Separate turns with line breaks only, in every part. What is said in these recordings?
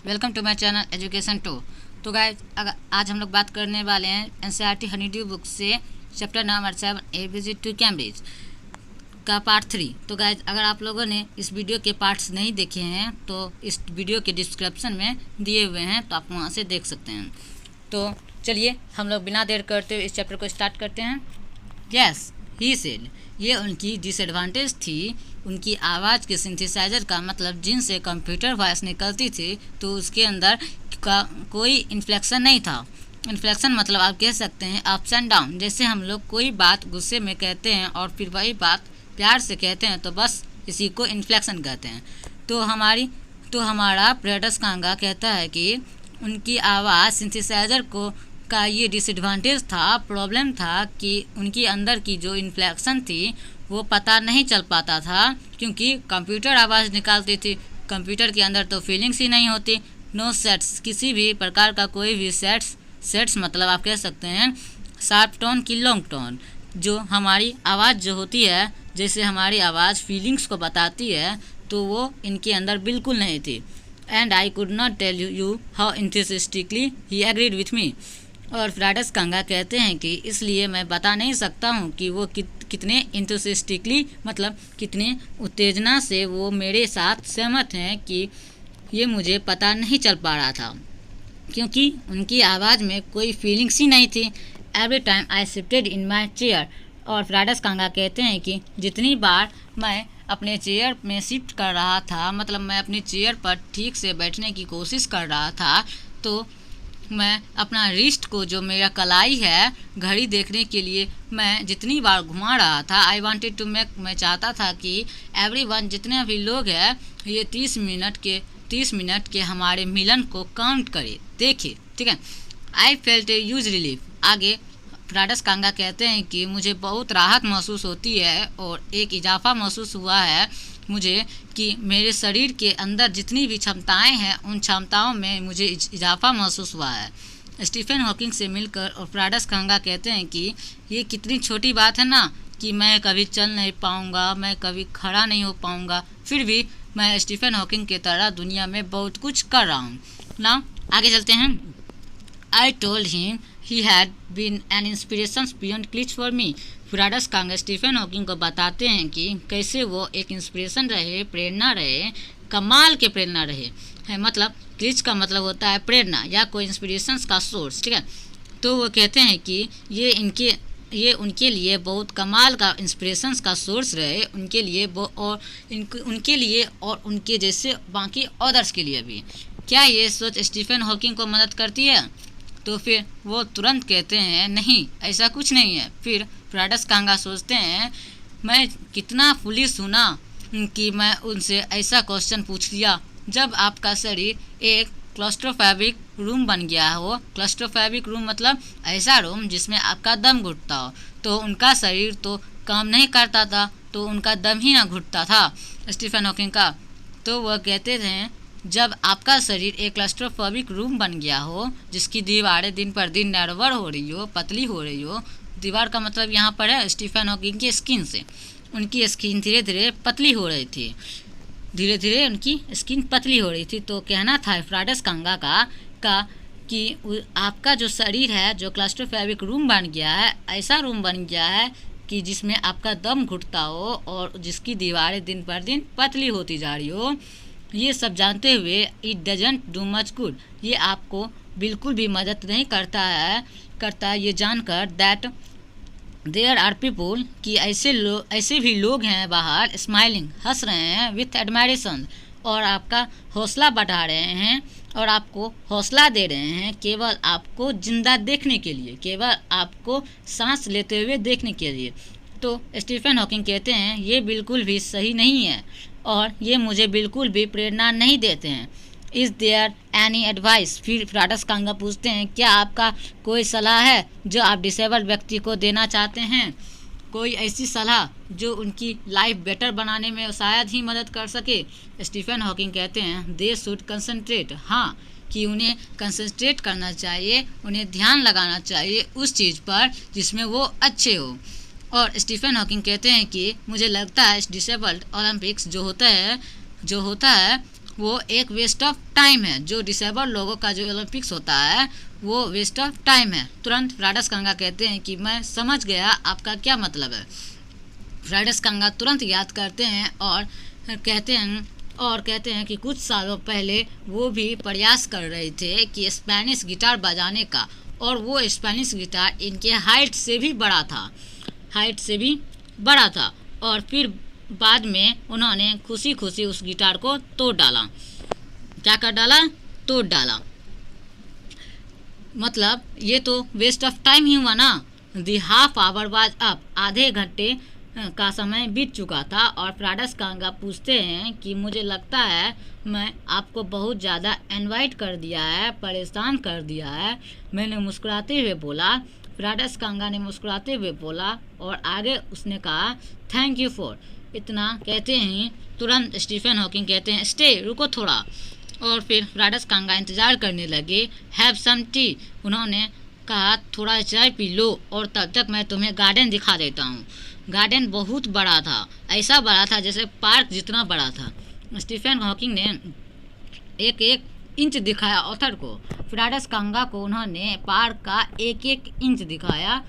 Welcome to my channel education two. तो guys आज हम लोग बात करने वाले हैं एनसीईआरटी हनीड्यू बुक से chapter number 7 a visit to Cambridge का पार्ट 3। तो गाइस अगर आप लोगों ने इस वीडियो के पार्ट्स नहीं देखे हैं तो इस वीडियो के डिस्क्रिप्शन में दिए हुए हैं, तो आप वहां से देख सकते हैं। तो चलिए हम लोग बिना देर करते हुए इस चैप्टर को स्टार्ट करते हैं। यस ही सेड, ये उनकी डिसएडवांटेज थी। उनकी आवाज़ के सिंथेसाइजर का मतलब जिनसे कंप्यूटर वॉइस निकलती थी तो उसके अंदर का कोई इन्फ्लेक्शन नहीं था। इन्फ्लेक्शन मतलब आप कह सकते हैं अप्स एंड डाउन। जैसे हम लोग कोई बात गुस्से में कहते हैं और फिर वही बात प्यार से कहते हैं तो बस इसी को इन्फ्लेक्शन कहते हैं। तो हमारा प्रेडस कांगा कहता है कि उनकी आवाज़ सिंथेसाइजर को का ये डिसएडवांटेज था, प्रॉब्लम था कि उनकी अंदर की जो इन्फ्लेक्शन थी वो पता नहीं चल पाता था, क्योंकि कंप्यूटर आवाज़ निकालती थी। कंप्यूटर के अंदर तो फीलिंग्स ही नहीं होती। नो सेट्स, किसी भी प्रकार का कोई भी सेट्स मतलब आप कह सकते हैं शार्प टोन की लॉन्ग टोन। जो हमारी आवाज़ जो होती है, जैसे हमारी आवाज़ फीलिंग्स को बताती है, तो वो इनके अंदर बिल्कुल नहीं थी। And I could not tell you how enthusiastically he agreed with me. और फ्राडस कांगा कहते हैं कि इसलिए मैं बता नहीं सकता हूँ कि वो कितने इंथुसिस्टिकली मतलब कितने उत्तेजना से वो मेरे साथ सहमत हैं कि ये मुझे पता नहीं चल पा रहा था, क्योंकि उनकी आवाज़ में कोई फीलिंग्स ही नहीं थी। Every time I shifted in my chair. और फ्राडस कांगा कहते हैं कि जितनी बार मैं अपने चेयर में शिफ्ट कर रहा था, मतलब मैं अपनी चेयर पर ठीक से बैठने की कोशिश कर रहा था, तो मैं अपना रिस्ट को, जो मेरा कलाई है, घड़ी देखने के लिए मैं जितनी बार घुमा रहा था, आई वांटेड टू मेक, मैं चाहता था कि एवरीवन, जितने भी लोग हैं, ये 30 मिनट के हमारे मिलन को काउंट करे, देखे। ठीक है। I felt a huge relief. आगे फ्राडस कांगा कहते हैं कि मुझे बहुत राहत महसूस होती है और एक इजाफा महसूस हुआ है मुझे कि मेरे शरीर के अंदर जितनी भी क्षमताएं हैं उन क्षमताओं में मुझे इजाफा महसूस हुआ है। स्टीफन हॉकिंग से मिलकर। और फ्राडस कांगा कहते हैं कि ये कितनी छोटी बात है ना, कि मैं कभी चल नहीं पाऊँगा, मैं कभी खड़ा नहीं हो पाऊँगा, फिर भी मैं स्टीफन हॉकिंग की तरह दुनिया में बहुत कुछ कर रहा हूँ ना। आगे चलते हैं। I told him he had been an inspiration beyond cliche for me. Firdaus Kanga Stephen Hawking को बताते हैं कि कैसे वो एक इंस्पिरेशन रहे, प्रेरणा रहे, कमाल के प्रेरणा रहे है। मतलब क्लिच का मतलब होता है प्रेरणा या कोई इंस्पिरेशंस का सोर्स। ठीक है। तो वो कहते हैं कि ये उनके लिए बहुत कमाल का इंस्पिरेशंस का सोर्स रहे, उनके लिए और उनके जैसे बाकी अदर्स के लिए भी। क्या ये सोच स्टीफन हॉकिंग को मदद करती है? तो फिर वो तुरंत कहते हैं नहीं, ऐसा कुछ नहीं है। फिर फ्राडस कांगा सोचते हैं मैं कितना फुलिश हूँ ना कि मैं उनसे ऐसा क्वेश्चन पूछ लिया। जब आपका शरीर एक क्लॉस्ट्रोफोबिक रूम बन गया हो, क्लॉस्ट्रोफोबिक रूम मतलब ऐसा रूम जिसमें आपका दम घुटता हो, तो उनका शरीर तो काम नहीं करता था, तो उनका दम ही ना घुटता था स्टीफन हॉकिंग का। तो वह कहते थे जब आपका शरीर एक क्लॉस्ट्रोफोबिक रूम बन गया हो, जिसकी दीवारें दिन पर दिन नैरोवर हो रही हो, पतली हो रही हो, दीवार का मतलब यहाँ पर है स्टीफन हॉकिंग की स्किन से, उनकी स्किन धीरे धीरे पतली हो रही थी, धीरे धीरे उनकी स्किन पतली हो रही थी। तो कहना था फ्राडस कांगा का कि आपका जो शरीर है, जो क्लॉस्ट्रोफोबिक रूम बन गया है, ऐसा रूम बन गया है कि जिसमें आपका दम घुटता हो और जिसकी दीवारें दिन पर दिन पतली होती जा रही हो। ये सब जानते हुए it doesn't do much good, ये आपको बिल्कुल भी मदद नहीं करता ये जानकर दैट देयर आर पीपुल, कि ऐसे भी लोग हैं बाहर, स्माइलिंग, हंस रहे हैं, विथ एडमायरेशन, और आपका हौसला बढ़ा रहे हैं और आपको हौसला दे रहे हैं, केवल आपको जिंदा देखने के लिए, केवल आपको सांस लेते हुए देखने के लिए। तो स्टीफन हॉकिंग कहते हैं ये बिल्कुल भी सही नहीं है और ये मुझे बिल्कुल भी प्रेरणा नहीं देते हैं। Is there any advice? फिर फ्राडस कांगा पूछते हैं क्या आपका कोई सलाह है जो आप डिसेबल्ड व्यक्ति को देना चाहते हैं? कोई ऐसी सलाह जो उनकी लाइफ बेटर बनाने में शायद ही मदद कर सके? स्टीफन हॉकिंग कहते हैं दे शुड कंसंट्रेट। हाँ, कि उन्हें कंसंट्रेट करना चाहिए, उन्हें ध्यान लगाना चाहिए उस चीज़ पर जिसमें वो अच्छे हो। और स्टीफन हॉकिंग कहते हैं कि मुझे लगता है डिसेबल्ड ओलंपिक्स जो होता है वो एक वेस्ट ऑफ टाइम है। जो डिसेबल लोगों का जो ओलंपिक्स होता है वो वेस्ट ऑफ टाइम है। तुरंत फ्राडस कांगा कहते हैं कि मैं समझ गया आपका क्या मतलब है। फ्राडस कांगा तुरंत याद करते हैं और कहते हैं कि कुछ सालों पहले वो भी प्रयास कर रहे थे कि स्पेनिश गिटार बजाने का, और वो स्पेनिश गिटार इनके हाइट से भी बड़ा था और फिर बाद में उन्होंने खुशी खुशी उस गिटार को तोड़ डाला। क्या कर डाला? तोड़ डाला। मतलब ये तो वेस्ट ऑफ टाइम ही हुआ ना। दी हाफ आवर वाज अप, आधे घंटे का समय बीत चुका था। और फ्राडस कांगा पूछते हैं कि मुझे लगता है मैं आपको बहुत ज़्यादा इनवाइट कर दिया है, परेशान कर दिया है। मैंने मुस्कुराते हुए बोला। फ्राडस कांगा ने मुस्कुराते हुए बोला और आगे उसने कहा थैंक यू फॉर। इतना कहते ही तुरंत स्टीफन हॉकिंग कहते हैं स्टे, रुको थोड़ा। और फिर फ्राडस कांगा इंतज़ार करने लगे। हैव सम टी, उन्होंने कहा थोड़ा चाय पी लो और तब तक मैं तुम्हें गार्डन दिखा देता हूँ। गार्डन बहुत बड़ा था, ऐसा बड़ा था जैसे पार्क जितना बड़ा था। स्टीफन हॉकिंग ने एक एक इंच दिखाया ऑथर को। फ्राडस कांगा को उन्होंने पार्क का एक एक इंच दिखाया।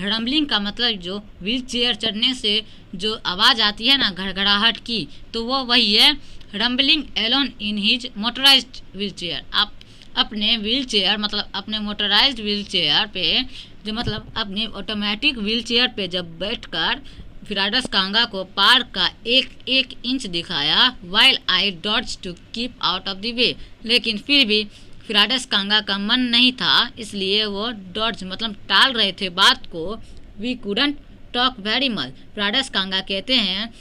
रम्बलिंग का मतलब जो व्हील चेयर चढ़ने से जो आवाज़ आती है ना घड़घड़ाहट की, तो वो वही है rumbling alone in his motorised wheel chair. आप अपने व्हील चेयर मतलब अपने मोटराइज्ड व्हील चेयर पे जो मतलब अपने ऑटोमेटिक व्हील चेयर पे जब बैठकर फ्राडस कांगा को पार्क का एक एक इंच दिखाया। While I dots to keep out of the way, लेकिन फिर भी फ्राडस कांगा का मन नहीं था, इसलिए वो डॉट्स मतलब टाल रहे थे बात को। We couldn't talk very much, Firdaus Kanga कहते हैं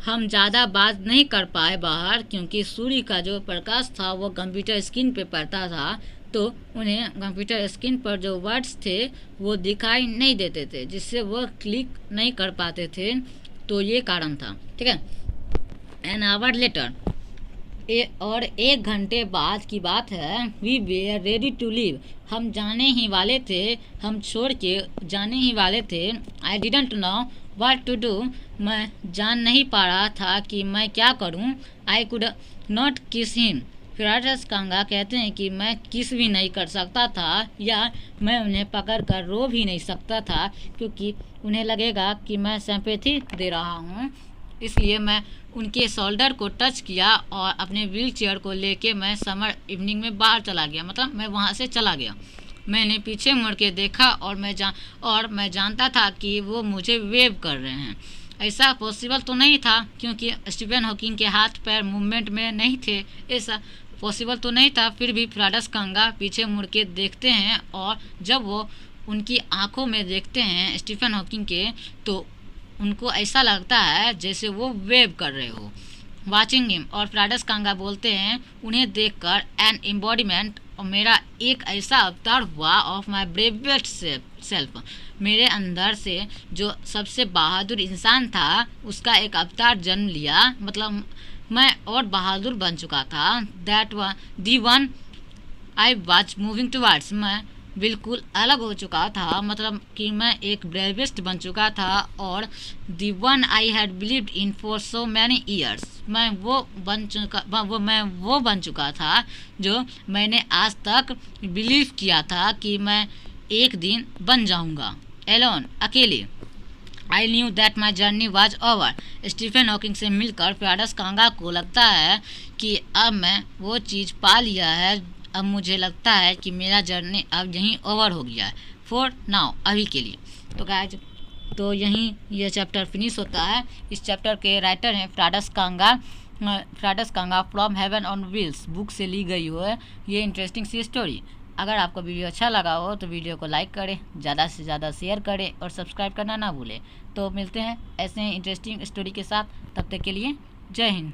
हम ज़्यादा बात नहीं कर पाए बाहर, क्योंकि सूर्य का जो प्रकाश था वो कंप्यूटर स्क्रीन पे पड़ता था, तो उन्हें कंप्यूटर स्क्रीन पर जो वर्ड्स थे वो दिखाई नहीं देते थे, जिससे वो क्लिक नहीं कर पाते थे। तो ये कारण था, ठीक है। एन आवर लेटर, और एक घंटे बाद की बात है। We were ready to leave, हम जाने ही वाले थे, हम छोड़ के जाने ही वाले थे। I didn't know what to do, मैं जान नहीं पा रहा था कि मैं क्या करूं। आई कुड नॉट किस हिम, फ्राडस कांगा कहते हैं कि मैं किस भी नहीं कर सकता था, या मैं उन्हें पकड़ कर रो भी नहीं सकता था, क्योंकि उन्हें लगेगा कि मैं सिंपैथी दे रहा हूँ। इसलिए मैं उनके शोल्डर को टच किया और अपने व्हील चेयर को लेके मैं समर इवनिंग में बाहर चला गया, मतलब मैं वहाँ से चला गया। मैंने पीछे मुड़ के देखा और मैं जानता था कि वो मुझे वेव कर रहे हैं। ऐसा पॉसिबल तो नहीं था, क्योंकि स्टीफन हॉकिंग के हाथ पैर मूवमेंट में नहीं थे, ऐसा पॉसिबल तो नहीं था। फिर भी फ्राडस कांगा पीछे मुड़ के देखते हैं, और जब वो उनकी आंखों में देखते हैं स्टीफन हॉकिंग के, तो उनको ऐसा लगता है जैसे वो वेव कर रहे हो। वाचिंग हिम, और फ्राडस कांगा बोलते हैं उन्हें देखकर एन एम्बॉडीमेंट, और मेरा एक ऐसा अवतार हुआ ऑफ माई ब्रेवेस्ट सेल्फ, मेरे अंदर से जो सबसे बहादुर इंसान था उसका एक अवतार जन्म लिया, मतलब मैं और बहादुर बन चुका था। That the one I was moving towards, मैं बिल्कुल अलग हो चुका था, मतलब कि मैं एक ब्रेवेस्ट बन चुका था। और the one I had believed in for so many years, मैं वो बन चुका था जो मैंने आज तक बिलीव किया था कि मैं एक दिन बन जाऊंगा। एलोन, अकेले। I knew that my journey was over, Stephen Hawking से मिलकर फ्राडस कांगा को लगता है कि अब मैं वो चीज़ पा लिया है, अब मुझे लगता है कि मेरा जर्नी अब यहीं ओवर हो गया है, फॉर नाउ, अभी के लिए। तो गाइज, तो यहीं यह चैप्टर फिनिश होता है। इस चैप्टर के राइटर हैं Firdaus Kanga from Heaven on Wheels book से ली गई हो है ये इंटरेस्टिंग सी स्टोरी। अगर आपको वीडियो अच्छा लगा हो तो वीडियो को लाइक करें, ज़्यादा से ज़्यादा शेयर करें और सब्सक्राइब करना ना भूलें। तो मिलते हैं ऐसे ही इंटरेस्टिंग स्टोरी के साथ, तब तक के लिए जय हिंद।